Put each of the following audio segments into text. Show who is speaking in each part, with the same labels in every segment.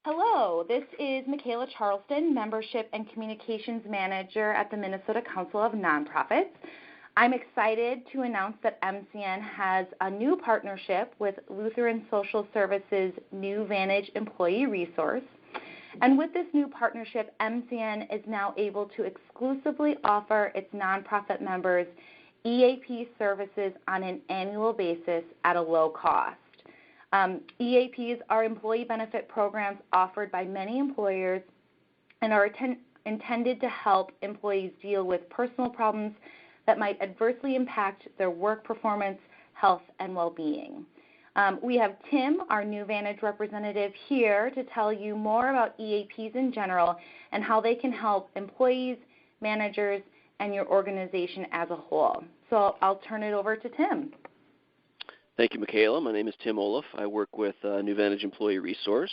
Speaker 1: Hello, this is Michaela Charleston, Membership and Communications Manager at the Minnesota Council of Nonprofits. I'm excited to announce that MCN has a new partnership with Lutheran Social Services NuVantage Employee Resource. And with this new partnership, MCN is now able to exclusively offer its nonprofit members EAP services on an annual basis at a low cost. EAPs are employee benefit programs offered by many employers and are intended to help employees deal with personal problems that might adversely impact their work performance, health, and well-being. We have Tim, our NuVantage representative, here to tell you more about EAPs in general and how they can help employees, managers, and your organization as a whole. So I'll turn it over to Tim.
Speaker 2: Thank you, Michaela. My name is Tim Olaf. I work with NuVantage Employee Resource.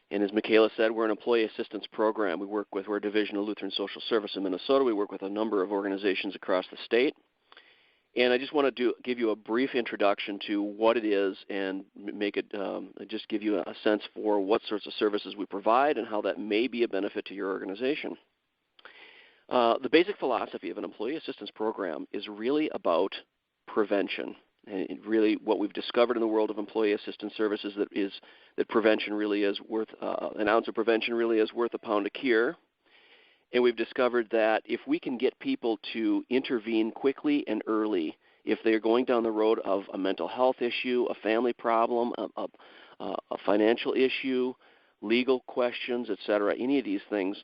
Speaker 2: And as Michaela said, we're an employee assistance program. We're a division of Lutheran Social Services in Minnesota. We work with a number of organizations across the state. And I just want to give you a brief introduction to what it is and just give you a sense for what sorts of services we provide and how that may be a benefit to your organization. The basic philosophy of an employee assistance program is really about prevention. And really what we've discovered in the world of employee assistance services that prevention really is worth, an ounce of prevention really is worth a pound of cure. And we've discovered that if we can get people to intervene quickly and early, if they're going down the road of a mental health issue, a family problem, a financial issue, legal questions, etc., any of these things,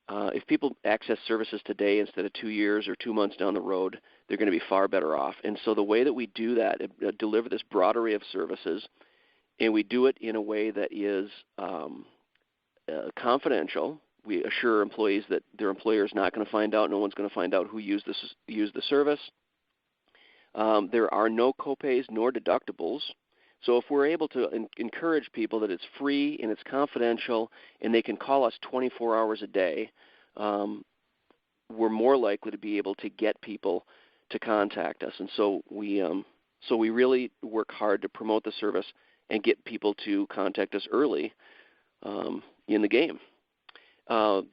Speaker 2: if people access services today instead of 2 years or 2 months down the road, they're going to be far better off. And so the way that we do that, deliver this broad array of services, and we do it in a way that is confidential. We assure employees that their employer is not going to find out, no one's going to find out who used the service. There are no copays nor deductibles. So if we're able to encourage people that it's free and it's confidential and they can call us 24 hours a day, we're more likely to be able to get people to contact us. And so we really work hard to promote the service and get people to contact us early in the game. One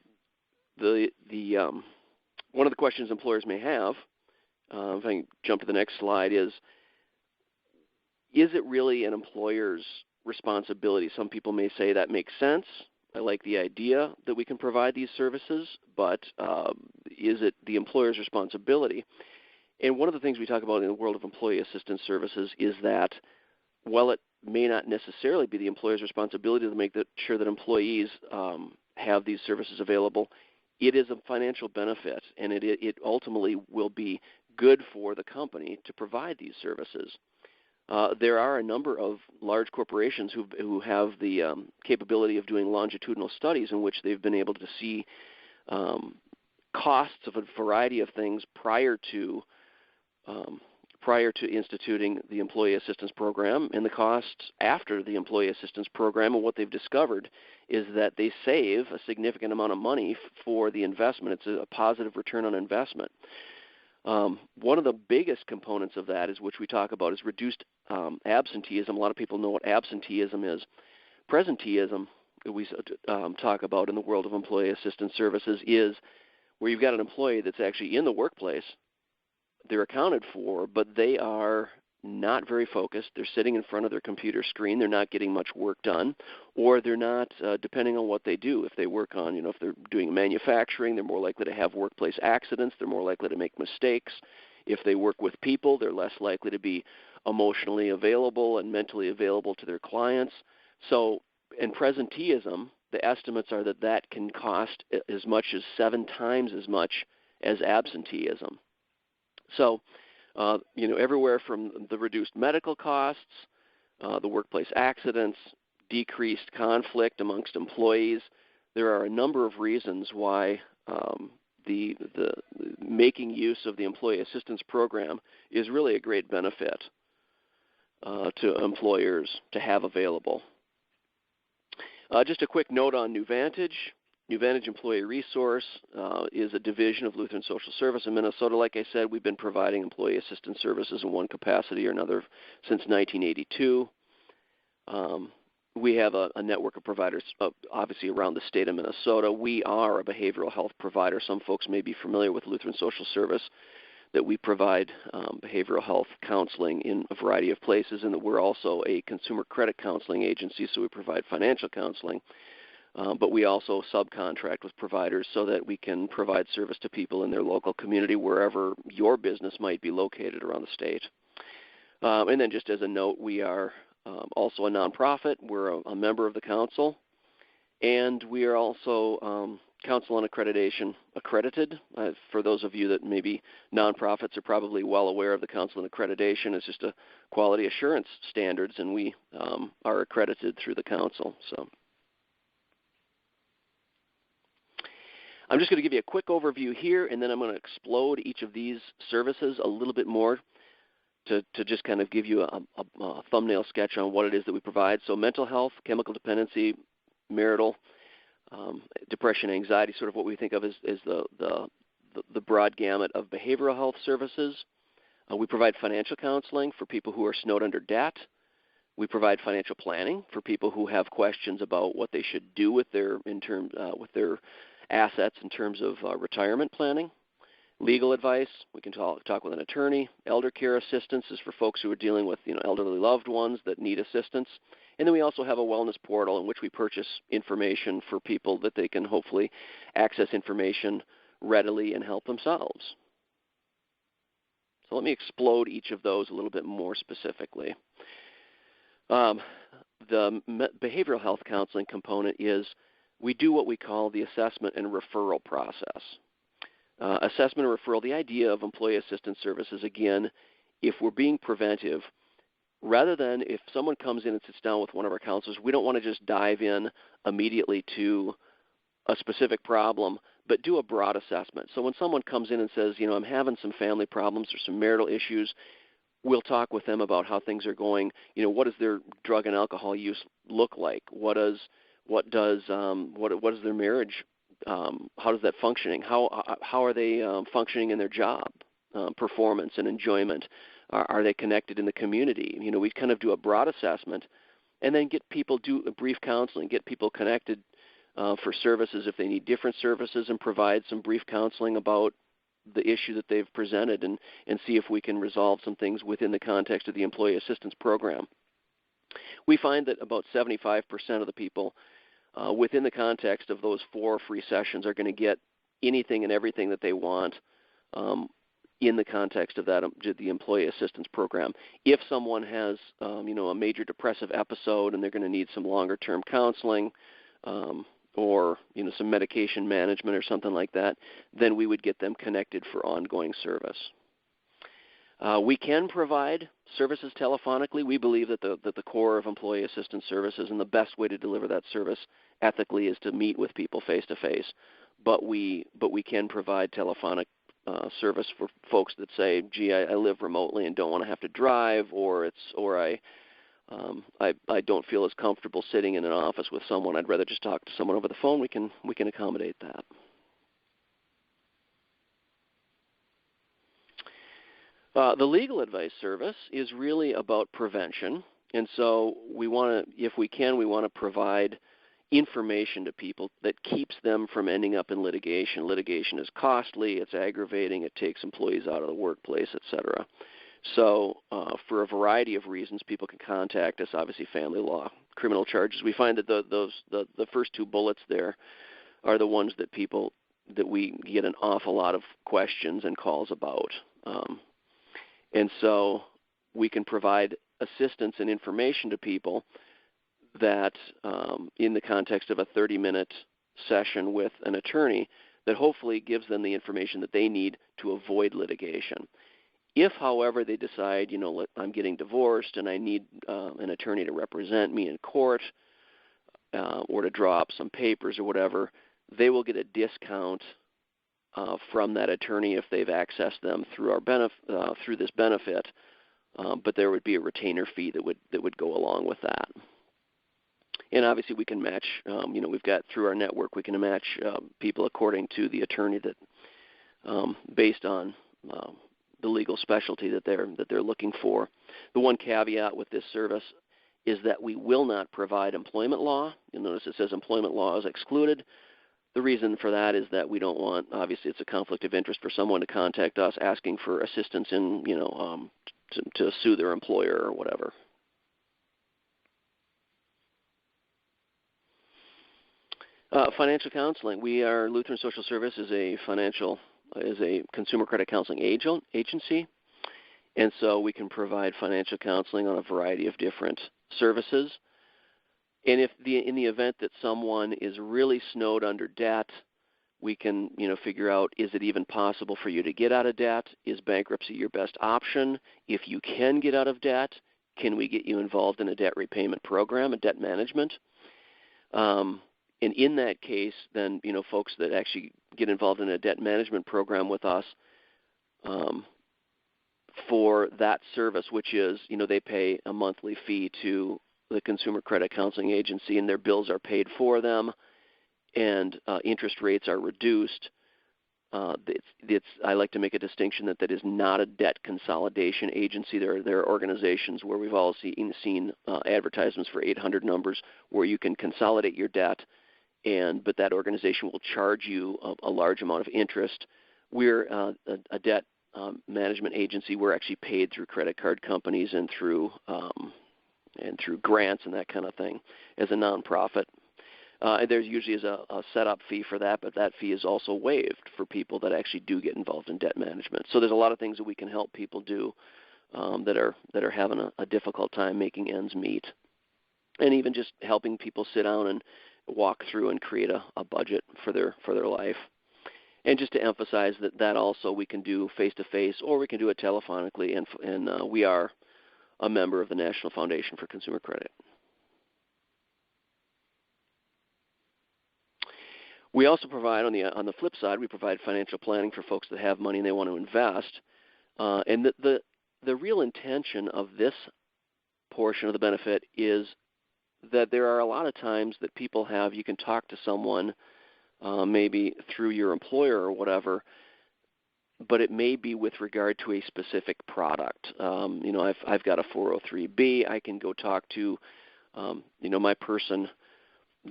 Speaker 2: of the questions employers may have, if I can jump to the next slide, is it really an employer's responsibility? Some people may say that makes sense. I like the idea that we can provide these services, but is it the employer's responsibility? And one of the things we talk about in the world of employee assistance services is that while it may not necessarily be the employer's responsibility to make sure that employees have these services available, it is a financial benefit, and it ultimately will be good for the company to provide these services. There are a number of large corporations who have the capability of doing longitudinal studies in which they've been able to see costs of a variety of things prior to instituting the employee assistance program and the costs after the employee assistance program. And what they've discovered is that they save a significant amount of money for the investment. It's a positive return on investment. One of the biggest components of that, which we talk about, is reduced absenteeism. A lot of people know what absenteeism is. Presenteeism, we talk about in the world of employee assistance services, is where you've got an employee that's actually in the workplace. They're accounted for, but they are not very focused. They're sitting in front of their computer screen. They're not getting much work done, or they're not, depending on what they do. If they work on, if they're doing manufacturing, they're more likely to have workplace accidents. They're more likely to make mistakes. If they work with people, they're less likely to be emotionally available and mentally available to their clients. So in presenteeism, the estimates are that can cost as much as 7 times as much as absenteeism. So, everywhere from the reduced medical costs, the workplace accidents, decreased conflict amongst employees, there are a number of reasons why the making use of the employee assistance program is really a great benefit to employers to have available. Just a quick note on NuVantage. NuVantage Employee Resource is a division of Lutheran Social Services in Minnesota. Like I said, we've been providing employee assistance services in one capacity or another since 1982. we have a network of providers, obviously, around the state of Minnesota. We are a behavioral health provider. Some folks may be familiar with Lutheran Social Service, that we provide behavioral health counseling in a variety of places, and that we're also a consumer credit counseling agency, so we provide financial counseling. But we also subcontract with providers so that we can provide service to people in their local community wherever your business might be located around the state. And then just as a note, we are also a nonprofit. We're a member of the council, and we are also Council on Accreditation accredited. For those of you that maybe nonprofits are probably well aware of the Council on Accreditation. It's just a quality assurance standards, and we are accredited through the council. So I'm just going to give you a quick overview here, and then I'm going to explode each of these services a little bit more to just kind of give you a thumbnail sketch on what it is that we provide. So mental health, chemical dependency, marital, depression, anxiety, sort of what we think of as the broad gamut of behavioral health services. We provide financial counseling for people who are snowed under debt. We provide financial planning for people who have questions about what they should do with their assets in terms of retirement planning. Legal advice, we can talk with an attorney. Elder care assistance is for folks who are dealing with elderly loved ones that need assistance. And then we also have a wellness portal in which we purchase information for people that they can hopefully access information readily and help themselves. So let me explode each of those a little bit more specifically. The behavioral health counseling component is we do what we call the assessment and referral process. Assessment and referral, the idea of employee assistance services, again, if we're being preventive, rather than if someone comes in and sits down with one of our counselors, we don't want to just dive in immediately to a specific problem, but do a broad assessment. So when someone comes in and says, I'm having some family problems or some marital issues, we'll talk with them about how things are going. What does their drug and alcohol use look like? What does their marriage? How does that functioning? How are they functioning in their job performance and enjoyment? Are they connected in the community? We kind of do a broad assessment, and then get people do a brief counseling, get people connected for services if they need different services, and provide some brief counseling about the issue that they've presented, and see if we can resolve some things within the context of the employee assistance program. We find that about 75% of the people within the context of those 4 free sessions are going to get anything and everything that they want in the context of that, the employee assistance program. If someone has a major depressive episode and they're going to need some longer-term counseling or some medication management or something like that, then we would get them connected for ongoing service. We can provide services telephonically. We believe that the core of employee assistance services and the best way to deliver that service ethically is to meet with people face-to-face. But we can provide telephonic service for folks that say, gee, I live remotely and don't want to have to drive, or I don't feel as comfortable sitting in an office with someone. I'd rather just talk to someone over the phone. We can accommodate that. The legal advice service is really about prevention, and so we want to, if we can, we want to provide information to people that keeps them from ending up in litigation. Litigation is costly, it's aggravating, it takes employees out of the workplace, etc. So for a variety of reasons, people can contact us, obviously family law, criminal charges. We find that the first 2 bullets there are the ones that we get an awful lot of questions and calls about. And so we can provide assistance and information to people that in the context of a 30-minute session with an attorney that hopefully gives them the information that they need to avoid litigation. If, however, they decide, I'm getting divorced and I need an attorney to represent me in court or to draw up some papers or whatever, they will get a discount from that attorney if they've accessed them through through this benefit, but there would be a retainer fee that would go along with that. And obviously, we can match. We've got through our network, we can match people according to the attorney that, based on the legal specialty that they're looking for. The one caveat with this service is that we will not provide employment law. You'll notice it says employment law is excluded. The reason for that is that we don't want, obviously it's a conflict of interest for someone to contact us asking for assistance in, to sue their employer or whatever. Financial counseling. Lutheran Social Services is a consumer credit counseling agency, and so we can provide financial counseling on a variety of different services. And in the event that someone is really snowed under debt, we can figure out, is it even possible for you to get out of debt? Is bankruptcy your best option? If you can get out of debt, can we get you involved in a debt repayment program, a debt management? And in that case, then folks that actually get involved in a debt management program with us for that service, which is they pay a monthly fee to the Consumer Credit Counseling Agency, and their bills are paid for them, and interest rates are reduced. I like to make a distinction that is not a debt consolidation agency. There are organizations where we've all seen advertisements for 800 numbers where you can consolidate your debt, but that organization will charge you a large amount of interest. We're a debt management agency. We're actually paid through credit card companies and through grants and that kind of thing as a nonprofit. There usually is a setup fee for that, but that fee is also waived for people that actually do get involved in debt management. So there's a lot of things that we can help people do that are having a difficult time making ends meet, and even just helping people sit down and walk through and create a budget for their life. And just to emphasize that also we can do face-to-face or we can do it telephonically, and we are a member of the National Foundation for Consumer Credit. We also provide, on the flip side, we provide financial planning for folks that have money and they want to invest. And the real intention of this portion of the benefit is that there are a lot of times that people have, you can talk to someone maybe through your employer or whatever, but it may be with regard to a specific product. I've got a 403B. I can go talk to, my person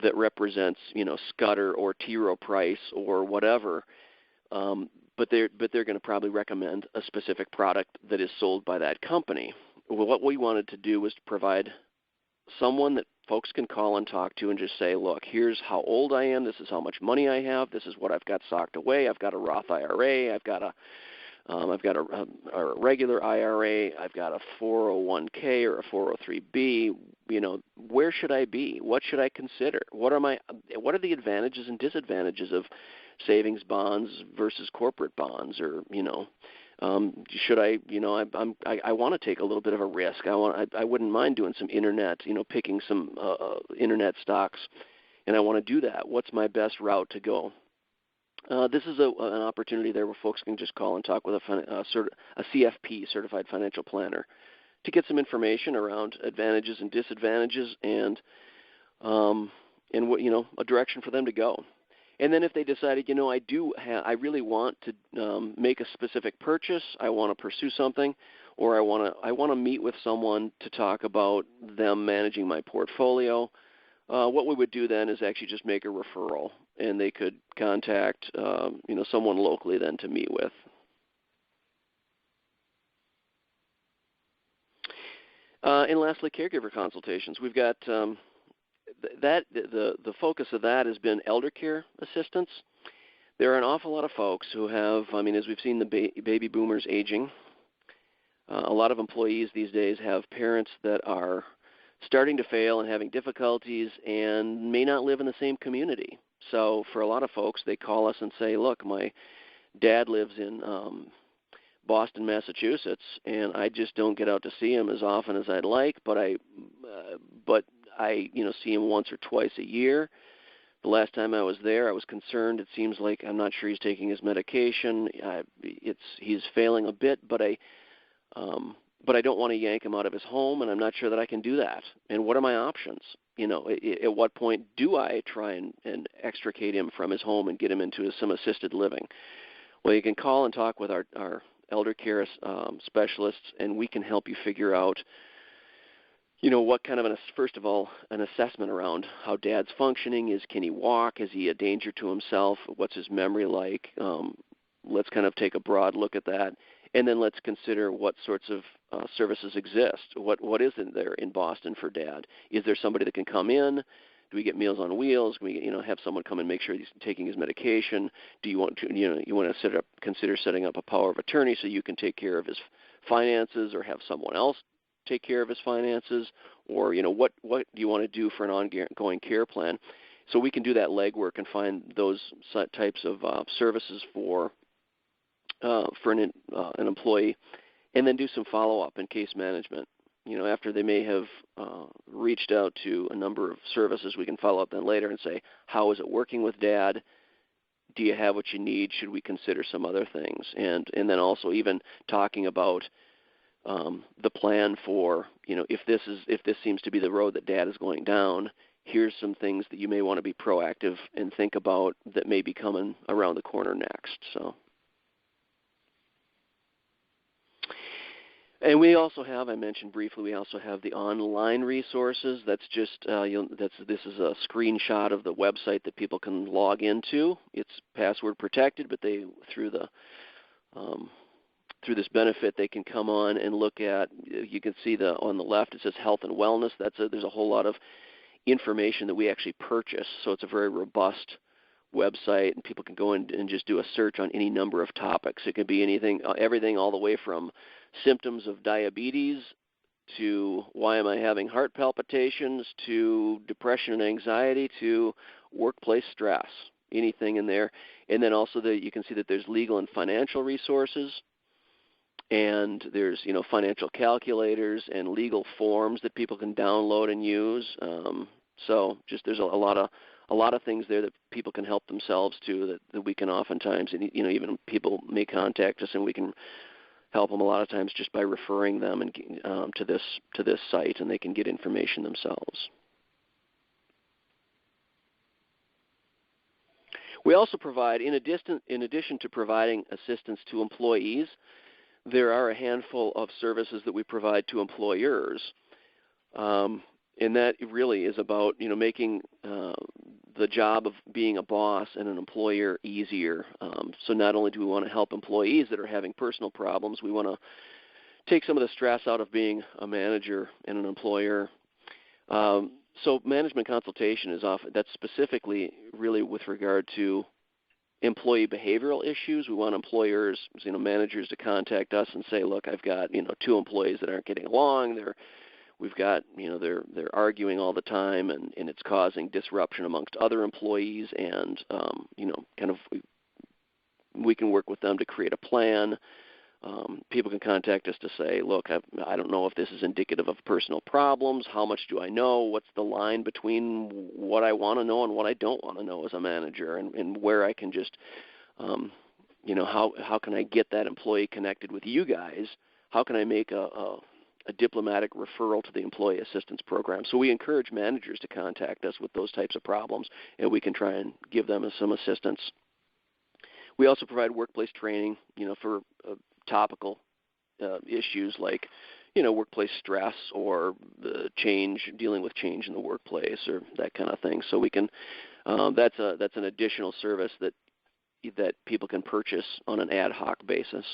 Speaker 2: that represents, Scudder or T. Rowe Price or whatever, but they're going to probably recommend a specific product that is sold by that company. Well, what we wanted to do was to provide someone that folks can call and talk to and just say, look, here's how old I am, this is how much money I have, this is what I've got socked away, I've got a Roth IRA, I've got a regular IRA, I've got a 401k or a 403b, where should I be? What should I consider? What are the advantages and disadvantages of savings bonds versus corporate bonds, or should I want to take a little bit of a risk. I wouldn't mind doing some internet, picking some internet stocks, and I want to do that. What's my best route to go? This is an opportunity there where folks can just call and talk with a CFP, Certified Financial Planner, to get some information around advantages and disadvantages and what a direction for them to go. And then if they decided, I really want to make a specific purchase, I want to pursue something, or I want to meet with someone to talk about them managing my portfolio, what we would do then is actually just make a referral, and they could contact someone locally then to meet with. And lastly, caregiver consultations. We've got the focus of that has been elder care assistance. There are an awful lot of folks who have, as we've seen the baby boomers aging, a lot of employees these days have parents that are starting to fail and having difficulties and may not live in the same community. So for a lot of folks, they call us and say, look, my dad lives in Boston, Massachusetts, and I just don't get out to see him as often as I'd like, but I see him once or twice a year. The last time I was there, I was concerned. It seems like I'm not sure he's taking his medication. He's failing a bit, but I don't want to yank him out of his home, and I'm not sure that I can do that. And what are my options? At what point do I try and extricate him from his home and get him into some assisted living? Well, you can call and talk with our elder care specialists, and we can help you figure out What kind of first of all, an assessment around how Dad's functioning is. Can he walk? Is he a danger to himself? What's his memory like? Let's kind of take a broad look at that, and then let's consider what sorts of services exist. What is in there in Boston for Dad? Is there somebody that can come in? Do we get Meals on Wheels? Can we, have someone come and make sure he's taking his medication? Do you want to, you want to consider setting up a power of attorney so you can take care of his finances, or have someone else take care of his finances, or what do you want to do for an ongoing care plan? So we can do that legwork and find those types of services for an employee, and then do some follow-up and case management. After they may have reached out to a number of services, we can follow up then later and say, how is it working with Dad? Do you have what you need? Should we consider some other things? And then also even talking about the plan for, if this seems to be the road that Dad is going down, here's some things that you may want to be proactive and think about that may be coming around the corner next. So. And we also have, I mentioned briefly, we also have the online resources. That's just, this is a screenshot of the website that people can log into. It's password protected, but they through this benefit they can come on and look at. You can see on the left it says health and wellness. There's a whole lot of information that we actually purchase, so it's a very robust website, and people can go in and just do a search on any number of topics. It could be everything all the way from symptoms of diabetes to why am I having heart palpitations to depression and anxiety to workplace stress, anything in there. And then also you can see that there's legal and financial resources, and there's financial calculators and legal forms that people can download and use. So just there's a lot of things there that people can help themselves to that we can oftentimes, and even people may contact us and we can help them a lot of times just by referring them and to this site, and they can get information themselves. We also provide, in addition to providing assistance to employees, there are a handful of services that we provide to employers, and that really is about making the job of being a boss and an employer easier. So not only do we want to help employees that are having personal problems, we want to take some of the stress out of being a manager and an employer. So management consultation that's specifically really with regard to employee behavioral issues. We want employers, managers to contact us and say, look, I've got 2 employees that aren't getting along. We've got, they're arguing all the time, and it's causing disruption amongst other employees, and, we can work with them to create a plan. People can contact us to say, look, I don't know if this is indicative of personal problems. How much do I know? What's the line between what I want to know and what I don't want to know as a manager, and where I can just, how can I get that employee connected with you guys? How can I make a diplomatic referral to the employee assistance program? So we encourage managers to contact us with those types of problems, and we can try and give them some assistance. We also provide workplace training, for topical issues like, workplace stress or dealing with change in the workplace or that kind of thing. So we can, that's an additional service that people can purchase on an ad hoc basis.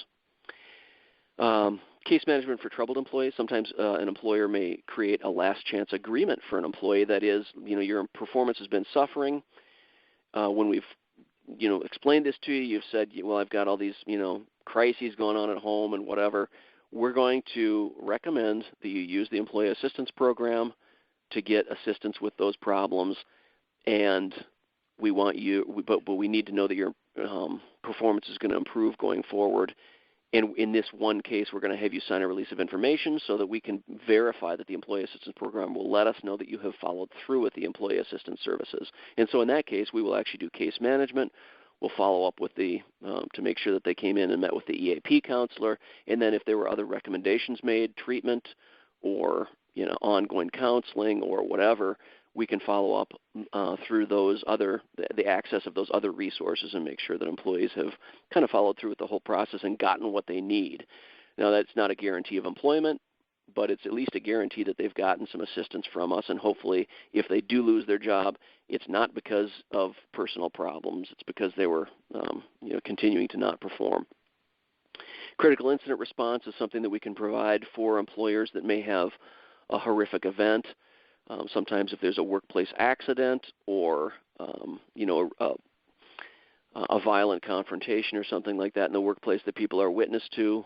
Speaker 2: Case management for troubled employees. Sometimes an employer may create a last chance agreement for an employee. That is, your performance has been suffering. When we've, explained this to you, you've said, well, I've got all these, crises going on at home and whatever. We're going to recommend that you use the employee assistance program to get assistance with those problems, and we want you, but we need to know that your performance is going to improve going forward. And in this one case, we're going to have you sign a release of information so that we can verify that the employee assistance program will let us know that you have followed through with the employee assistance services. And so in that case, we will actually do case management. We'll follow up with to make sure that they came in and met with the EAP counselor. And then if there were other recommendations made, treatment or ongoing counseling or whatever, we can follow up through the access of those other resources and make sure that employees have kind of followed through with the whole process and gotten what they need. Now, that's not a guarantee of employment. but it's at least a guarantee that they've gotten some assistance from us, and hopefully if they do lose their job, it's not because of personal problems. It's because they were continuing to not perform. Critical incident response is something that we can provide for employers that may have a horrific event. Sometimes if there's a workplace accident or a violent confrontation or something like that in the workplace that people are witness to,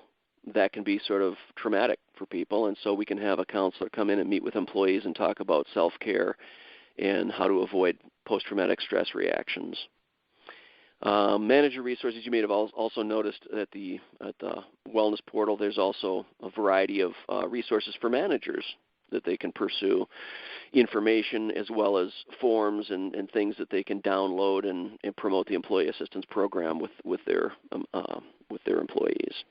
Speaker 2: that can be sort of traumatic for people, and so we can have a counselor come in and meet with employees and talk about self-care and how to avoid post-traumatic stress reactions. Manager resources, you may have also noticed at the wellness portal, there's also a variety of resources for managers that they can pursue, information as well as forms and things that they can download and promote the employee assistance program with their employees.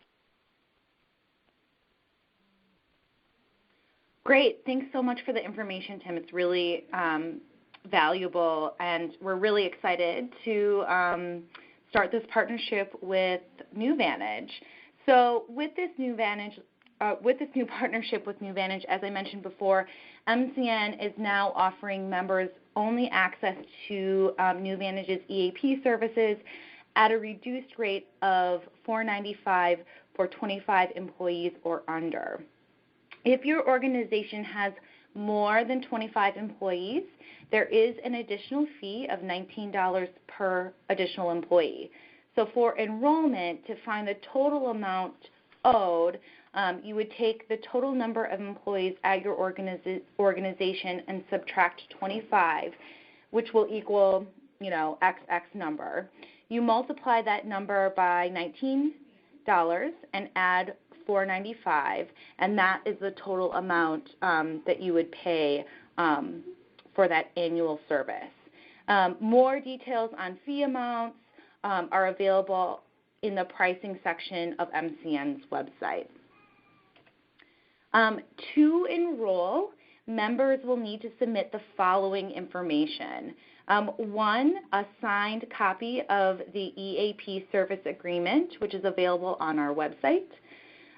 Speaker 1: Great. Thanks so much for the information, Tim. It's really valuable, and we're really excited to start this partnership with NuVantage. So with this new partnership with NuVantage, as I mentioned before, MCN is now offering members only access to NuVantage's EAP services at a reduced rate of $4.95 for 25 employees or under. If your organization has more than 25 employees, there is an additional fee of $19 per additional employee. So for enrollment, to find the total amount owed, you would take the total number of employees at your organization and subtract 25, which will equal, XX number. You multiply that number by $19 and add $4.95, and that is the total amount that you would pay for that annual service. More details on fee amounts are available in the pricing section of MCN's website. To enroll, members will need to submit the following information. One, a signed copy of the EAP service agreement, which is available on our website.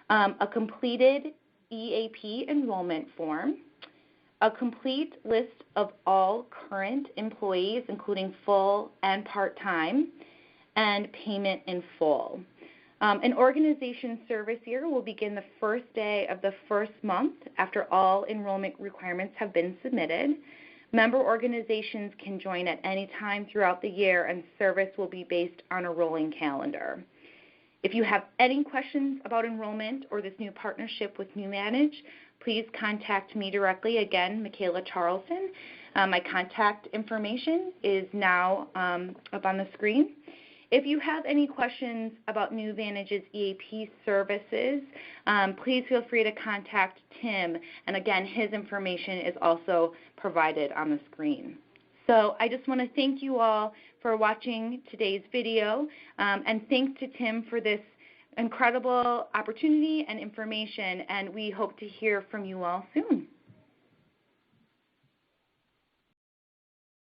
Speaker 1: A completed EAP enrollment form, a complete list of all current employees, including full and part-time, and payment in full. An organization service year will begin the first day of the first month after all enrollment requirements have been submitted. Member organizations can join at any time throughout the year, and service will be based on a rolling calendar. If you have any questions about enrollment or this new partnership with NuVantage, please contact me directly. Again, Michaela Charleston. My contact information is now up on the screen. If you have any questions about NuVantage's EAP services, please feel free to contact Tim. And again, his information is also provided on the screen. So I just want to thank you all for watching today's video, and thanks to Tim for this incredible opportunity and information, and we hope to hear from you all soon.